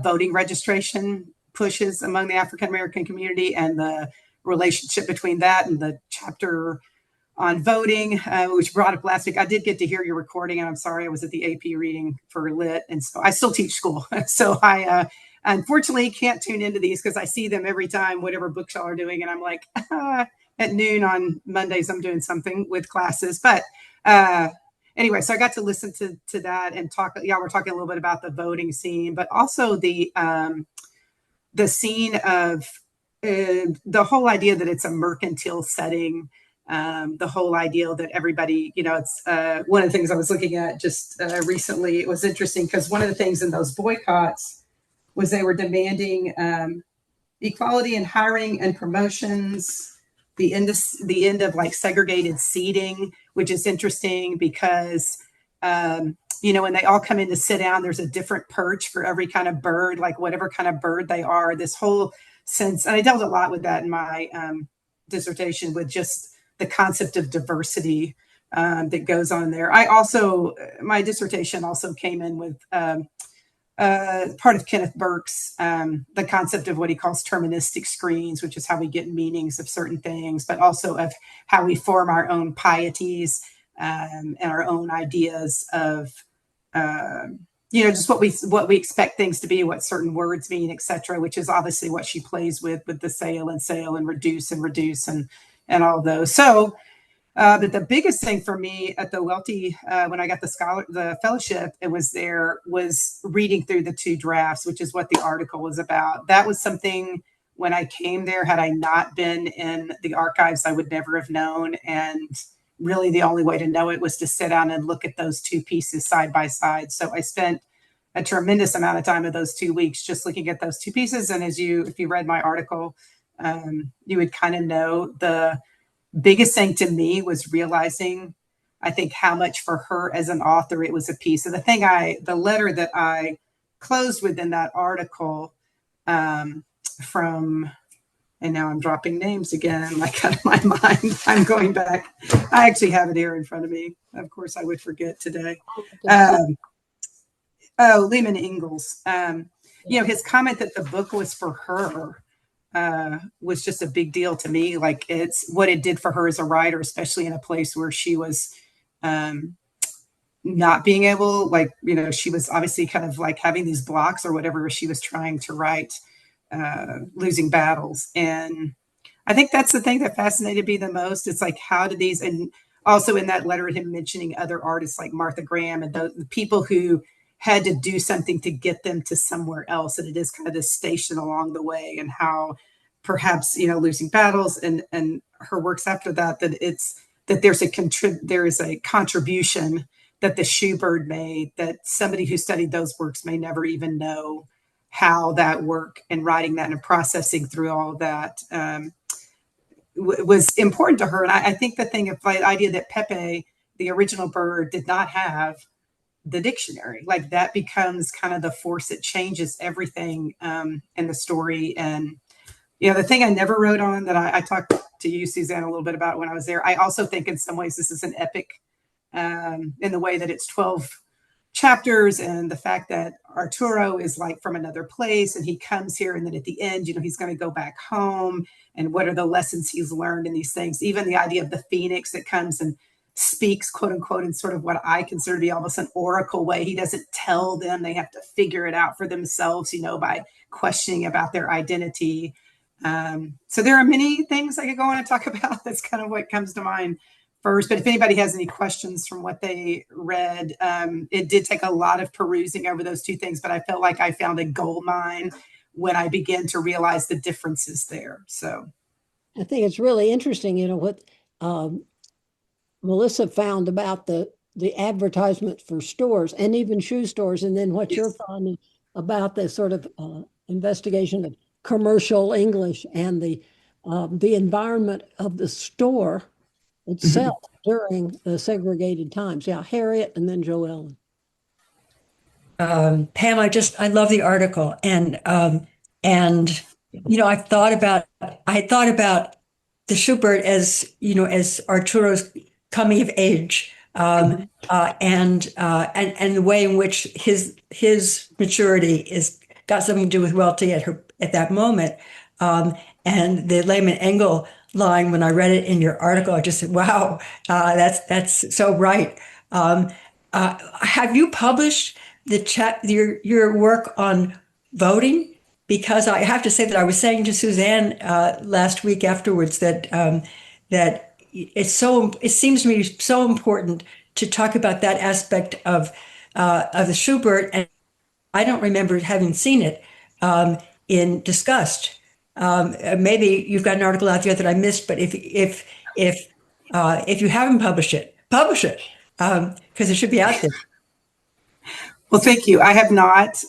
voting registration pushes among the African American community, and the relationship between that and the chapter on voting, which brought up last week. I did get to hear your recording, and I'm sorry I was at the AP reading for Lit, and so I still teach school. So I unfortunately can't tune into these because I see them every time, whatever books y'all are doing, and I'm like, at noon on Mondays, I'm doing something with classes. But anyway, so I got to listen to that and talk. Yeah, we're talking a little bit about the voting scene, but also the scene of the whole idea that it's a mercantile setting. The whole idea that everybody, it's one of the things I was looking at just recently. It was interesting because one of the things in those boycotts was they were demanding equality in hiring and promotions, the end of like segregated seating, which is interesting because when they all come in to sit down, there's a different perch for every kind of bird, like whatever kind of bird they are. This whole sense, and I dealt a lot with that in my dissertation, with just the concept of diversity that goes on there. My dissertation also came in with part of Kenneth Burke's, the concept of what he calls terministic screens, which is how we get meanings of certain things, but also of how we form our own pieties and our own ideas of, just what we expect things to be, what certain words mean, etc., which is obviously what she plays with the sale and reduce and all those. So, but the biggest thing for me at the Welty, when I got the fellowship, was reading through the two drafts, which is what the article was about. That was something when I came there, had I not been in the archives, I would never have known. And really the only way to know it was to sit down and look at those two pieces side by side. So I spent a tremendous amount of time of those 2 weeks just looking at those two pieces. And if you read my article, you would kind of know the biggest thing to me was realizing, I think, how much for her as an author it was a piece of the letter that I closed with in that article from, and now I'm dropping names again, like out of my mind. I'm going back. I actually have it here in front of me. Of course, I would forget today. Lehman Ingalls. His comment that the book was for her was just a big deal to me. Like, it's what it did for her as a writer, especially in a place where she was not being able, she was obviously kind of like having these blocks or whatever she was trying to write, losing battles. And I think that's the thing that fascinated me the most. It's like, how do these, and also in that letter, him mentioning other artists like Martha Graham and the people who had to do something to get them to somewhere else. And it is kind of this station along the way, and how perhaps, losing battles and her works after that, that there is a contribution that the Shoebird made, that somebody who studied those works may never even know how that work and writing that and processing through all of that was important to her. And I think the idea that Pepe, the original bird, did not have the dictionary, like that becomes kind of the force that changes everything in the story. And the thing I never wrote on that I talked to you, Suzanne, a little bit about when I was there, I also think in some ways this is an epic in the way that it's 12 chapters, and the fact that Arturo is like from another place and he comes here, and then at the end, he's going to go back home, and what are the lessons he's learned in these things. Even the idea of the phoenix that comes and speaks, quote unquote, in sort of what I consider to be almost an oracle way. He doesn't tell them, they have to figure it out for themselves, by questioning about their identity. So there are many things I could go on and talk about. That's kind of what comes to mind first. But if anybody has any questions from what they read, it did take a lot of perusing over those two things, but I felt like I found a gold mine when I began to realize the differences there. So I think it's really interesting, what Melissa found about the advertisement for stores and even shoe stores, and then what you're finding about the sort of investigation of commercial English and the environment of the store itself during the segregated times. Yeah, Harriet and then Joellen. Pam, I love the article, and I had thought about the Schubert as as Arturo's coming of age, and the way in which his maturity is got something to do with Welty at that moment. And the Lehman Engel line, when I read it in your article, I just said, "Wow, that's so right." Have you published your work on voting? Because I have to say that I was saying to Suzanne last week afterwards that it seems to me so important to talk about that aspect of the Schubert, and I don't remember having seen it in discussed. Maybe you've got an article out there that I missed, but if you haven't published it, publish it, because it should be out there. Well, thank you. I have not.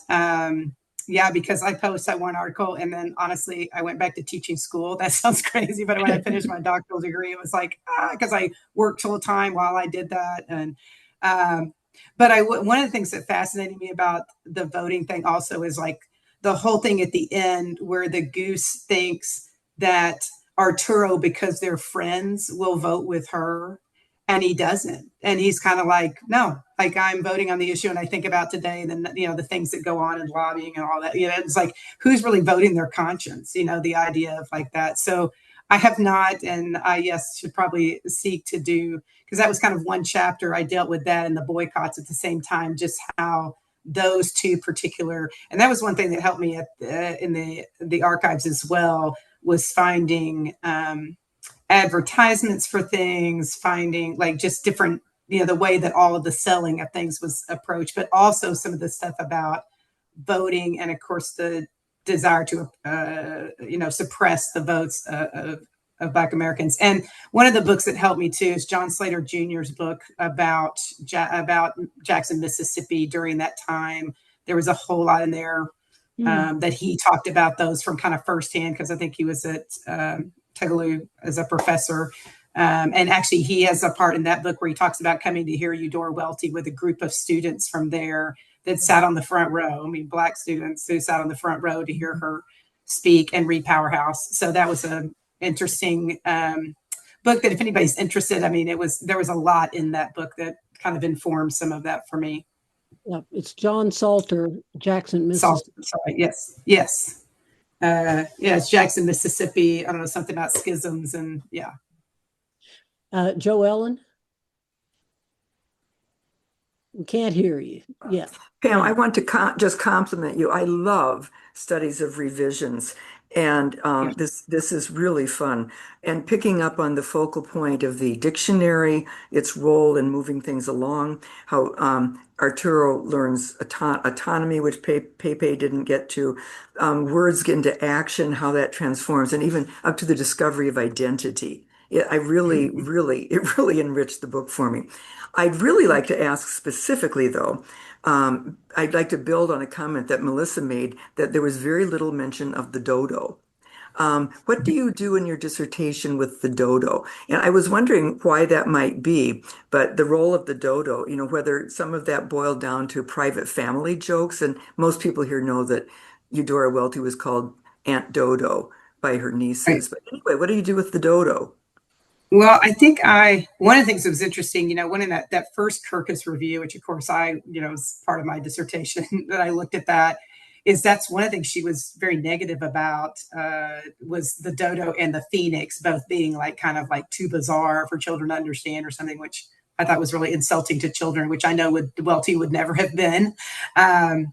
Yeah, because I post that one article, and then honestly, I went back to teaching school. That sounds crazy, but when I finished my doctoral degree, it was like, because I worked full time while I did that. And but one of the things that fascinated me about the voting thing also is like the whole thing at the end where the goose thinks that Arturo, because they're friends, will vote with her, and he doesn't. And he's kind of like, no, like I'm voting on the issue. And I think about today, then, the things that go on in lobbying and all that, it's like, who's really voting their conscience, the idea of like that. So I have not, and I, yes, should probably seek to do, because that was kind of one chapter I dealt with that and the boycotts at the same time, just how those two particular, and that was one thing that helped me in the archives as well, was finding, advertisements for things, finding like just different, the way that all of the selling of things was approached, but also some of the stuff about voting and of course the desire to, suppress the votes of Black Americans. And one of the books that helped me too is John Slater Jr.'s book about Jackson, Mississippi during that time. There was a whole lot in there that he talked about those from kind of firsthand, because I think he was at Tougaloo as a professor. And actually, he has a part in that book where he talks about coming to hear Eudora Welty with a group of students from there that sat on the front row. I mean, Black students who sat on the front row to hear her speak and read Powerhouse. So that was an interesting book that if anybody's interested, I mean, there was a lot in that book that kind of informed some of that for me. Yeah, it's John Salter, Jackson, Mississippi. Sorry, yes. It's Jackson, Mississippi. I don't know, something about schisms and yeah. Joe Ellen? We can't hear you. Yeah. Pam, I want to just compliment you. I love studies of revisions. And this is really fun. And picking up on the focal point of the dictionary, its role in moving things along, how Arturo learns autonomy, which Pepe didn't get to, words get into action, how that transforms, and even up to the discovery of identity. It really enriched the book for me. I'd really like to ask specifically, though, I'd like to build on a comment that Melissa made, that there was very little mention of the dodo. What do you do in your dissertation with the dodo? And I was wondering why that might be, but the role of the dodo, whether some of that boiled down to private family jokes, and most people here know that Eudora Welty was called Aunt Dodo by her nieces. Right. But anyway, what do you do with the dodo? Well, I think one of the things that was interesting, when in that first Kirkus review, which of course was part of my dissertation that I looked at that's one of the things she was very negative about, was the dodo and the phoenix both being like kind of like too bizarre for children to understand or something, which I thought was really insulting to children, which I know Welty would never have been. And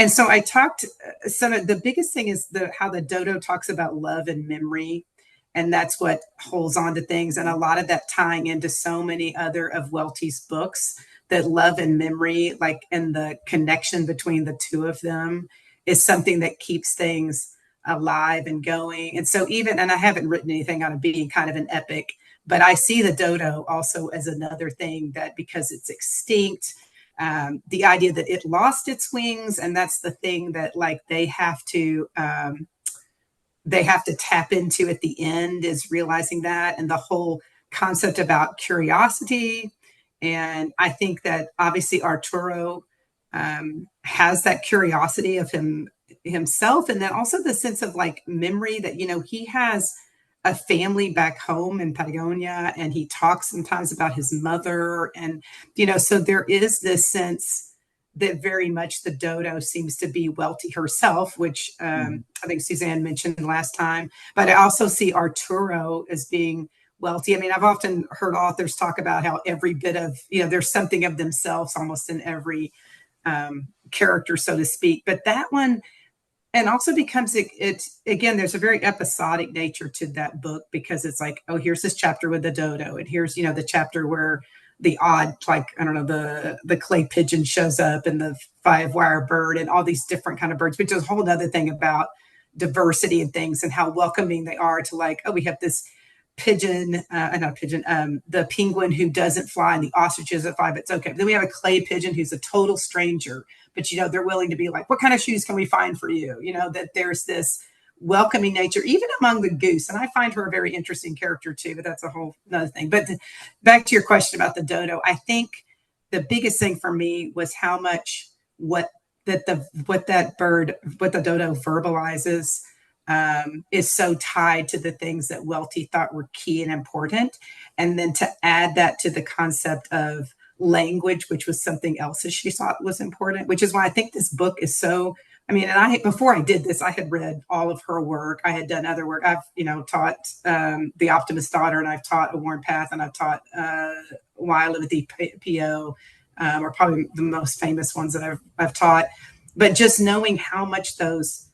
so I talked, the biggest thing is how the dodo talks about love and memory. And that's what holds on to things. And a lot of that tying into so many other of Welty's books, that love and memory, like, and the connection between the two of them is something that keeps things alive and going. And so and I haven't written anything on it being kind of an epic, but I see the dodo also as another thing that, because it's extinct, the idea that it lost its wings, and that's the thing that like they have to tap into at the end, is realizing that, and the whole concept about curiosity. And I think that obviously Arturo has that curiosity of himself, and then also the sense of like memory that, he has a family back home in Patagonia, and he talks sometimes about his mother. And, so there is this sense that very much the dodo seems to be Welty herself, which I think Suzanne mentioned last time. But I also see Arturo as being Welty. I mean, I've often heard authors talk about how every bit of, there's something of themselves almost in every character, so to speak. But that one, and also becomes it's again, there's a very episodic nature to that book, because it's like, oh, here's this chapter with the dodo, and here's the chapter where the odd, like, I don't know, the clay pigeon shows up, and the 5-wire bird, and all these different kind of birds, which is a whole other thing about diversity and things, and how welcoming they are to, like, oh, we have this pigeon, not pigeon, the penguin who doesn't fly, and the ostriches that fly, but it's okay. But then we have a clay pigeon who's a total stranger, but they're willing to be like, what kind of shoes can we find for you? That there's this welcoming nature, even among the goose. And I find her a very interesting character too, but that's a whole another thing. But back to your question about the dodo, I think the biggest thing for me was how much what the dodo verbalizes is so tied to the things that Welty thought were key and important. And then to add that to the concept of language, which was something else that she thought was important, which is why I think this book is so, and before I did this, I had read all of her work. I had done other work. I've, taught The Optimist Daughter, and I've taught A Worn Path, and I've taught Why I Live at the PO, are probably the most famous ones that I've taught. But just knowing how much those,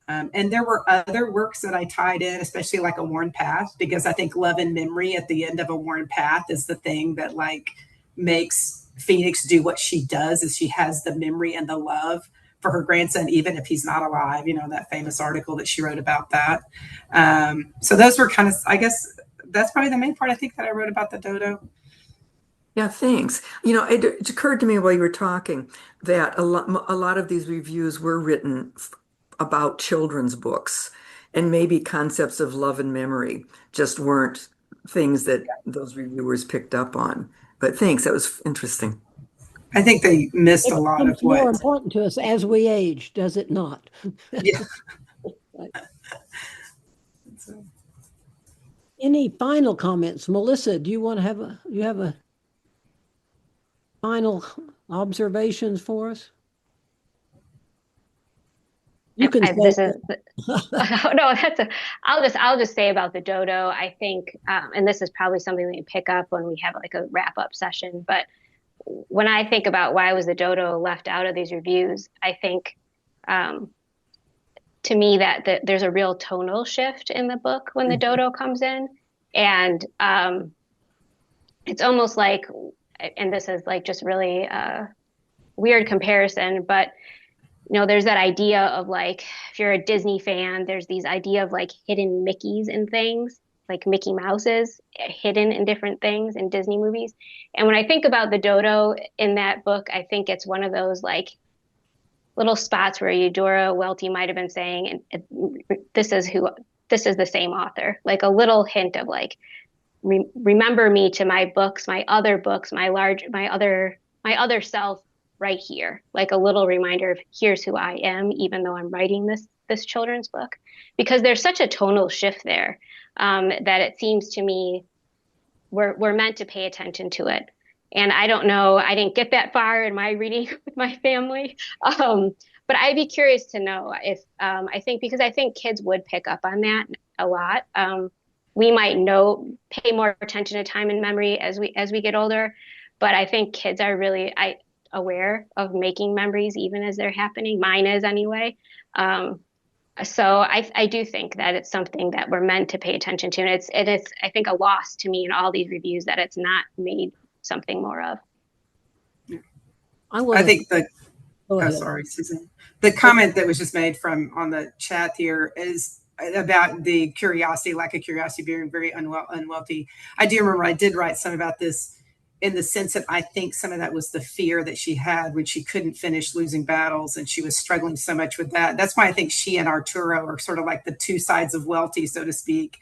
and there were other works that I tied in, especially like A Worn Path, because I think love and memory at the end of A Worn Path is the thing that, like, makes Phoenix do what she does, is she has the memory and the love for her grandson, even if he's not alive, that famous article that she wrote about that. So those were kind of, I guess that's probably the main part I think that I wrote about the dodo. Yeah, thanks. It occurred to me while you were talking that a lot of these reviews were written about children's books, and maybe concepts of love and memory just weren't things that those reviewers picked up on. But thanks, that was interesting. I think they missed a lot of It's more important to us as we age, does it not? Yeah. Any final comments? Melissa, do you have a final observations for us? You can say I'll just say about the dodo. I think, and this is probably something we pick up when we have like a wrap up session. But when I think about why was the dodo left out of these reviews, I think, to me that there's a real tonal shift in the book when the dodo comes in, and it's almost like, and this is like just really a weird comparison, but there's that idea of, like, if you're a Disney fan, there's these idea of like hidden Mickeys and things, like Mickey Mouses hidden in different things in Disney movies. And when I think about the dodo in that book, I think it's one of those like little spots where Eudora Welty might have been saying, and this is the same author, like a little hint of like, remember me to my books, my other books, my other self right here, like a little reminder of here's who I am, even though I'm writing this children's book, because there's such a tonal shift there, that it seems to me we're meant to pay attention to it. And I don't know, I didn't get that far in my reading with my family, but I'd be curious to know if because I think kids would pick up on that a lot. We might pay more attention to time and memory as we get older, but I think kids are really aware of making memories even as they're happening. Mine is anyway. So I do think that it's something that we're meant to pay attention to. And it's I think a loss to me in all these reviews that it's not made something more of. I think sorry, Susan. The comment that was just made on the chat here is about the lack of curiosity being very unwealthy. I do remember I did write some about this, in the sense that I think some of that was the fear that she had when she couldn't finish losing battles, and she was struggling so much with that. That's why I think she and Arturo are sort of like the two sides of Welty, so to speak,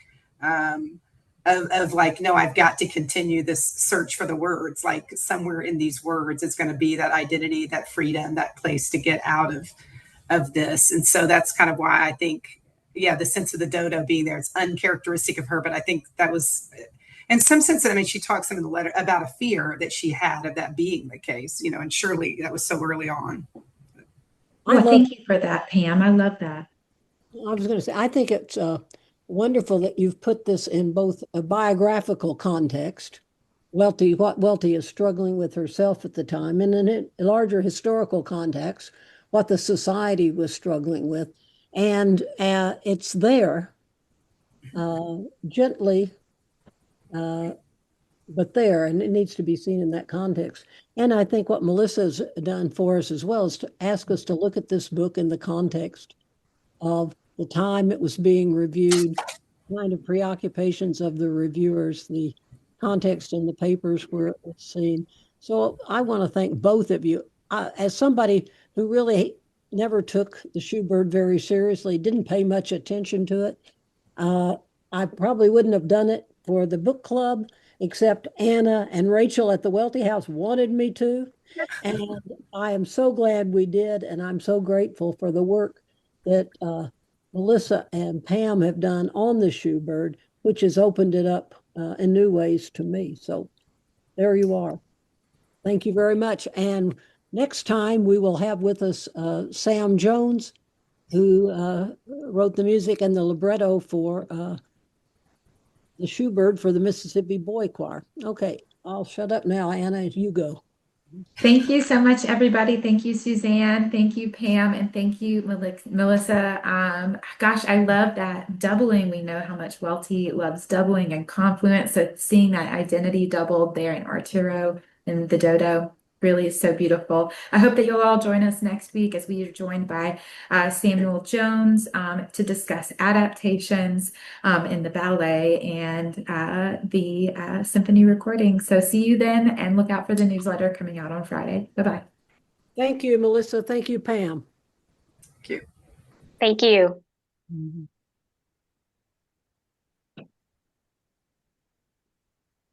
of like, no, I've got to continue this search for the words, like somewhere in these words, it's going to be that identity, that freedom, that place to get out of this. And so that's kind of why I think yeah, the sense of the dodo being there. It's uncharacteristic of her, but I think that was, in some sense, I mean, she talks in the letter about a fear that she had of that being the case, and surely that was so early on. Well, thank you for that, Pam. I love that. I was going to say, I think it's wonderful that you've put this in both a biographical context, what Welty is struggling with herself at the time, and in a larger historical context, what the society was struggling with. And it's there gently, but there, and it needs to be seen in that context. And I think what Melissa's done for us as well is to ask us to look at this book in the context of the time it was being reviewed, kind of preoccupations of the reviewers, the context in the papers where it was seen. So I want to thank both of you. As somebody who really never took the Shoebird very seriously, didn't pay much attention to it, I probably wouldn't have done it for the book club, except Anna and Rachel at the Welty House wanted me to. And I am so glad we did, and I'm so grateful for the work that Melissa and Pam have done on the Shoebird, which has opened it up in new ways to me. So there you are. Thank you very much. And next time we will have with us Sam Jones, who wrote the music and the libretto for the Shoebird for the Mississippi Boy Choir. Okay, I'll shut up now. Anna, you go. Thank you so much, everybody. Thank you, Suzanne. Thank you, Pam. And thank you, Melissa. Gosh, I love that doubling. We know how much Welty loves doubling and confluence. So seeing that identity doubled there in Arturo and the dodo really is so beautiful. I hope that you'll all join us next week as we are joined by Samuel Jones to discuss adaptations in the ballet and the symphony recording. So see you then, and look out for the newsletter coming out on Friday. Bye-bye. Thank you, Melissa. Thank you, Pam. Thank you. Thank you. Mhm.